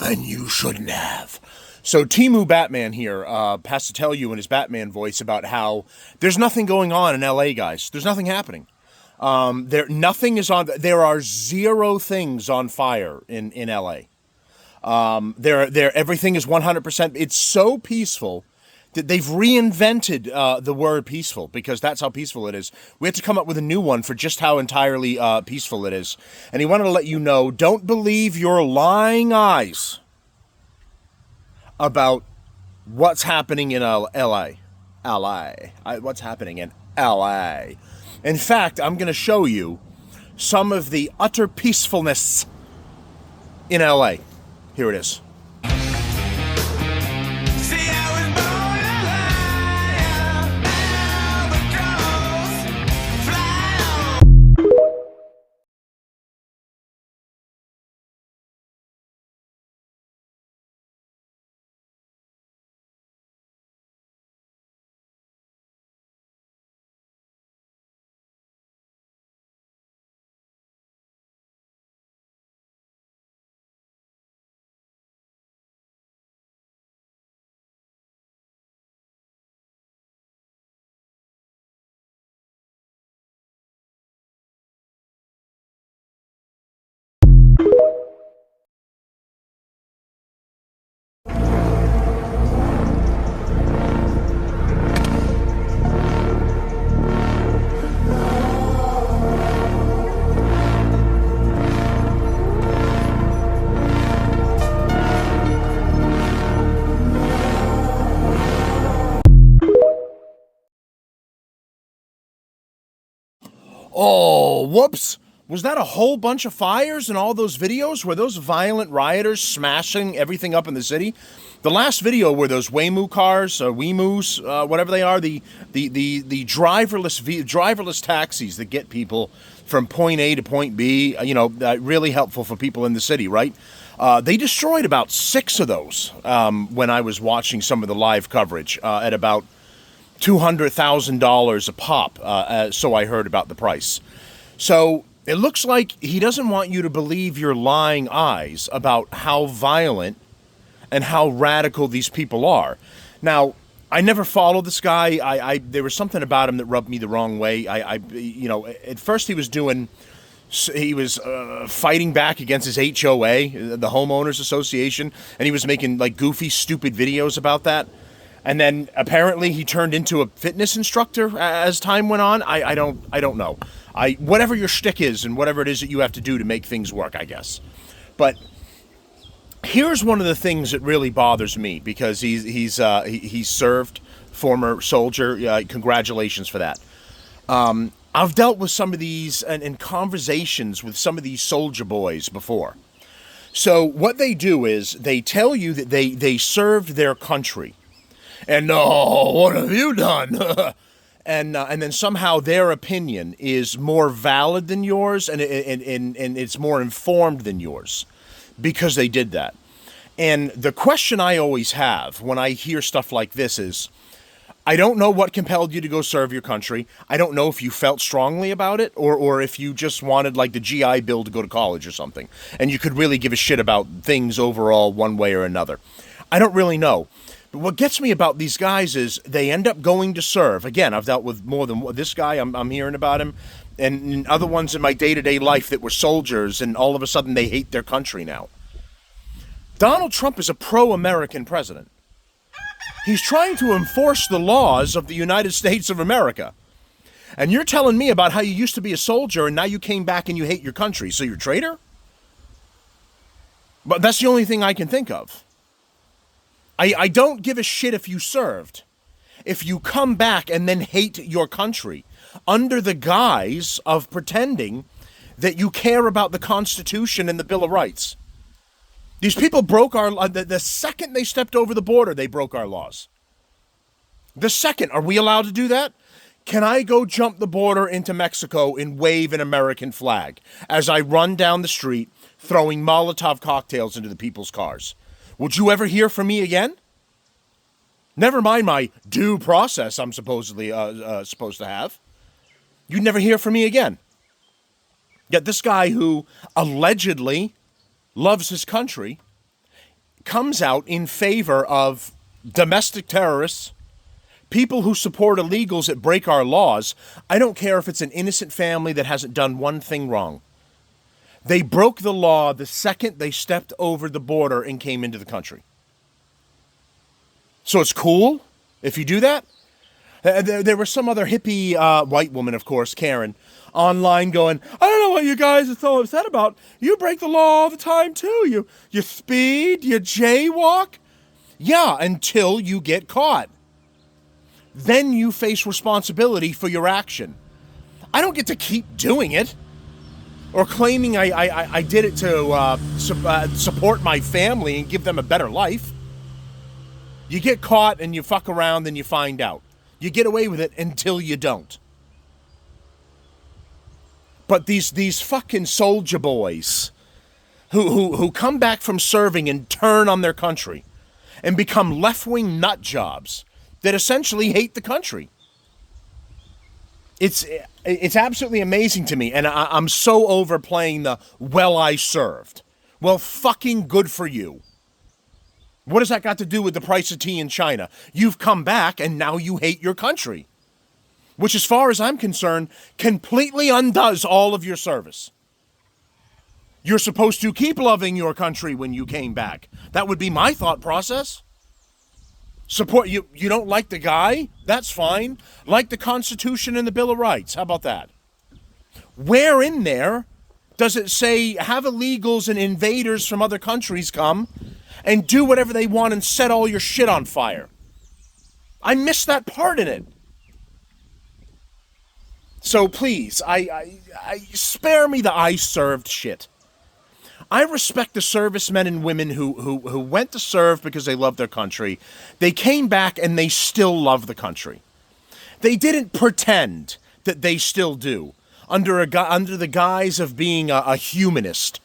then you shouldn't have. So Timu Batman here has to tell you in his Batman voice about how there's nothing going on in LA, guys. There's nothing happening. Nothing is on. There are zero things on fire in LA. Everything is 100%. It's so peaceful that they've reinvented the word peaceful because that's how peaceful it is. We have to come up with a new one for just how entirely peaceful it is. And he wanted to let you know, don't believe your lying eyes about what's happening in LA. What's happening in LA. In fact, I'm going to show you some of the utter peacefulness in LA. Here it is. Oh, whoops. Was that a whole bunch of fires in all those videos? Were those violent rioters smashing everything up in the city? The last video were those Waymo cars, Weemoos, whatever they are, the driverless taxis that get people from point A to point B, really helpful for people in the city, right? They destroyed about 6 of those when I was watching some of the live coverage at about $200,000 a pop, so I heard about the price. So it looks like he doesn't want you to believe your lying eyes about how violent and how radical these people are. Now, I never followed this guy. There was something about him that rubbed me the wrong way. At first he was fighting back against his HOA, the Homeowners Association, and he was making like goofy, stupid videos about that. And then apparently he turned into a fitness instructor as time went on. I don't know. Whatever your shtick is and whatever it is that you have to do to make things work, I guess. But here's one of the things that really bothers me because he's served, former soldier. Congratulations for that. I've dealt with some of these and in conversations with some of these soldier boys before. So what they do is they tell you that they served their country. And what have you done? and then somehow their opinion is more valid than yours, and it's more informed than yours because they did that. And the question I always have when I hear stuff like this is, I don't know what compelled you to go serve your country. I don't know if you felt strongly about it or if you just wanted like the GI Bill to go to college or something, and you could really give a shit about things overall one way or another. I don't really know. But what gets me about these guys is they end up going to serve. Again, I've dealt with more than this guy. I'm hearing about him, and other ones in my day-to-day life that were soldiers, and all of a sudden they hate their country now. Donald Trump is a pro-American president. He's trying to enforce the laws of the United States of America. And you're telling me about how you used to be a soldier and now you came back and you hate your country. So you're a traitor? But that's the only thing I can think of. I don't give a shit if you served. If you come back and then hate your country under the guise of pretending that you care about the Constitution and the Bill of Rights. These people broke the second they stepped over the border, they broke our laws. The second, are we allowed to do that? Can I go jump the border into Mexico and wave an American flag as I run down the street throwing Molotov cocktails into the people's cars? Would you ever hear from me again? Never mind my due process I'm supposedly supposed to have. You'd never hear from me again. Yet this guy who allegedly loves his country comes out in favor of domestic terrorists, people who support illegals that break our laws. I don't care if it's an innocent family that hasn't done one thing wrong. They broke the law the second they stepped over the border and came into the country. So it's cool if you do that. There was some other hippie white woman, of course, Karen, online going, I don't know what you guys are so upset about. You break the law all the time, too. You speed, you jaywalk. Yeah, until you get caught. Then you face responsibility for your action. I don't get to keep doing it or claiming I did it to support my family and give them a better life. You get caught and you fuck around, then you find out. You get away with it until you don't. But these fucking soldier boys who come back from serving and turn on their country and become left-wing nut jobs that essentially hate the country. It's absolutely amazing to me, and I'm so overplaying the, well, I served. Well, fucking good for you. What has that got to do with the price of tea in China? You've come back, and now you hate your country. Which, as far as I'm concerned, completely undoes all of your service. You're supposed to keep loving your country when you came back. That would be my thought process. Support you. You don't like the guy? That's fine. Like the Constitution and the Bill of Rights. How about that? Where in there does it say have illegals and invaders from other countries come and do whatever they want and set all your shit on fire? I missed that part in it. So please, I spare me the I served shit. I respect the servicemen and women who went to serve because they love their country. They came back and they still love the country. They didn't pretend that they still do under the guise of being a humanist.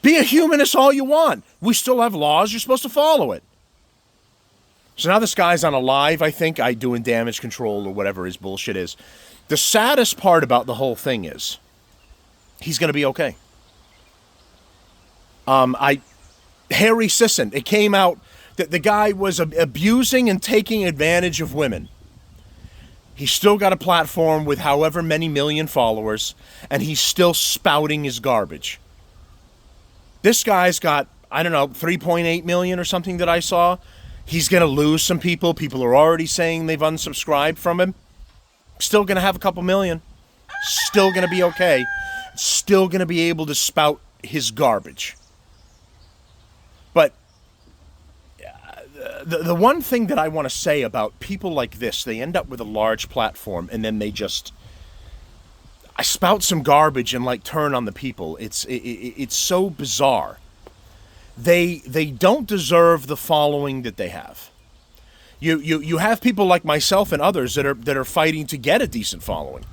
Be a humanist all you want. We still have laws. You're supposed to follow it. So now this guy's on a live, I think, doing damage control or whatever his bullshit is. The saddest part about the whole thing is he's going to be okay. Harry Sisson, it came out that the guy was abusing and taking advantage of women. He's still got a platform with however many million followers, and he's still spouting his garbage. This guy's got, I don't know, 3.8 million or something that I saw. He's going to lose some people. People are already saying they've unsubscribed from him. Still going to have a couple million. Still going to be okay. Still going to be able to spout his garbage. But the one thing that I want to say about people like this, they end up with a large platform and then they just spout some garbage and like turn on the people. It's so bizarre. They don't deserve the following that they have. You have people like myself and others that are fighting to get a decent following,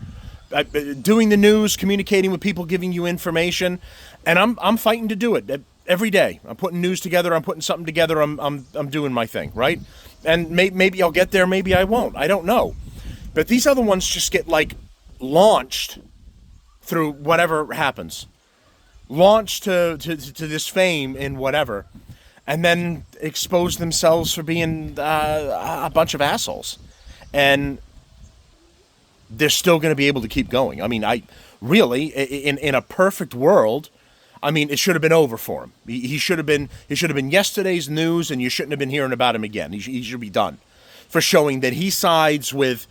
doing the news, communicating with people, giving you information, and I'm fighting to do it every day. I'm putting news together. I'm putting something together. I'm doing my thing, right? And maybe I'll get there. Maybe I won't. I don't know. But these other ones just get like launched through whatever happens. Launched to this fame in whatever, and then expose themselves for being a bunch of assholes. And they're still going to be able to keep going. I mean, in a perfect world, I mean, it should have been over for him. He should have been yesterday's news, and you shouldn't have been hearing about him again. He should be done for showing that he sides with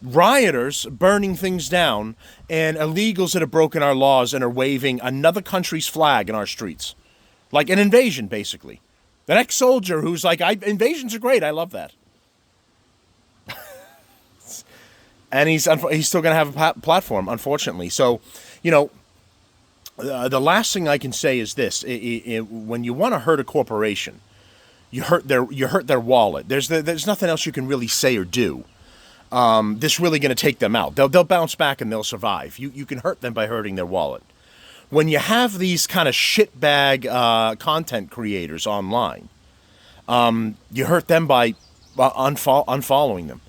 rioters burning things down and illegals that have broken our laws and are waving another country's flag in our streets. Like an invasion, basically. An ex-soldier who's like, invasions are great, I love that. And he's still going to have a platform, unfortunately. So, the last thing I can say is this. When you want to hurt a corporation, you hurt their wallet. There's nothing else you can really say or do. This really going to take them out. They'll bounce back and they'll survive. You can hurt them by hurting their wallet. When you have these kind of shitbag content creators online, you hurt them by unfollowing them,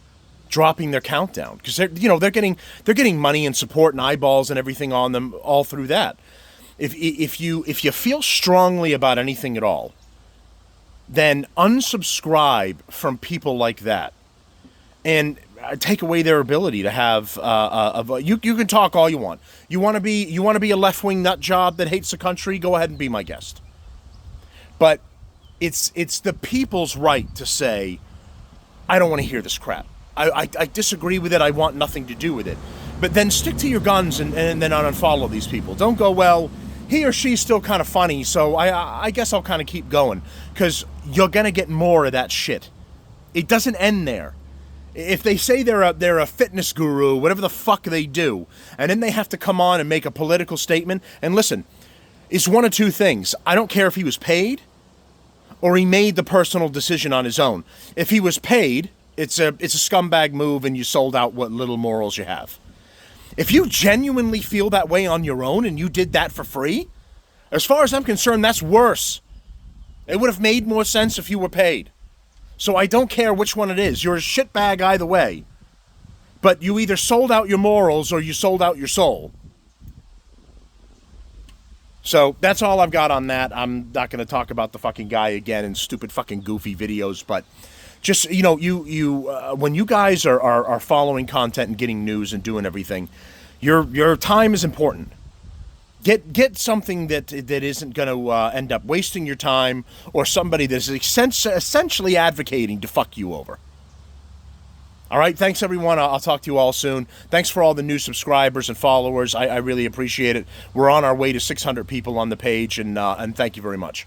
dropping their countdown, because they're getting money and support and eyeballs and everything on them all through that. If you feel strongly about anything at all, then unsubscribe from people like that, and take away their ability to have you can talk all you want. You want to be a left-wing nut job that hates the country? Go ahead and be my guest. But it's the people's right to say, I don't want to hear this crap. I disagree with it. I want nothing to do with it. But then stick to your guns and then unfollow these people. Don't go, well, he or she's still kind of funny, so I guess I'll kind of keep going, because you're going to get more of that shit. It doesn't end there. If they say they're a fitness guru, whatever the fuck they do, and then they have to come on and make a political statement, and listen, it's one of two things. I don't care if he was paid or he made the personal decision on his own. If he was paid, it's a scumbag move, and you sold out what little morals you have. If you genuinely feel that way on your own and you did that for free, as far as I'm concerned, that's worse. It would have made more sense if you were paid. So I don't care which one it is. You're a shitbag either way. But you either sold out your morals or you sold out your soul. So that's all I've got on that. I'm not going to talk about the fucking guy again in stupid fucking goofy videos, but just, you know, when you guys are following content and getting news and doing everything, your time is important. Get something that isn't going to end up wasting your time, or somebody that's essentially advocating to fuck you over. All right, thanks everyone. I'll talk to you all soon. Thanks for all the new subscribers and followers. I really appreciate it. We're on our way to 600 people on the page, and thank you very much.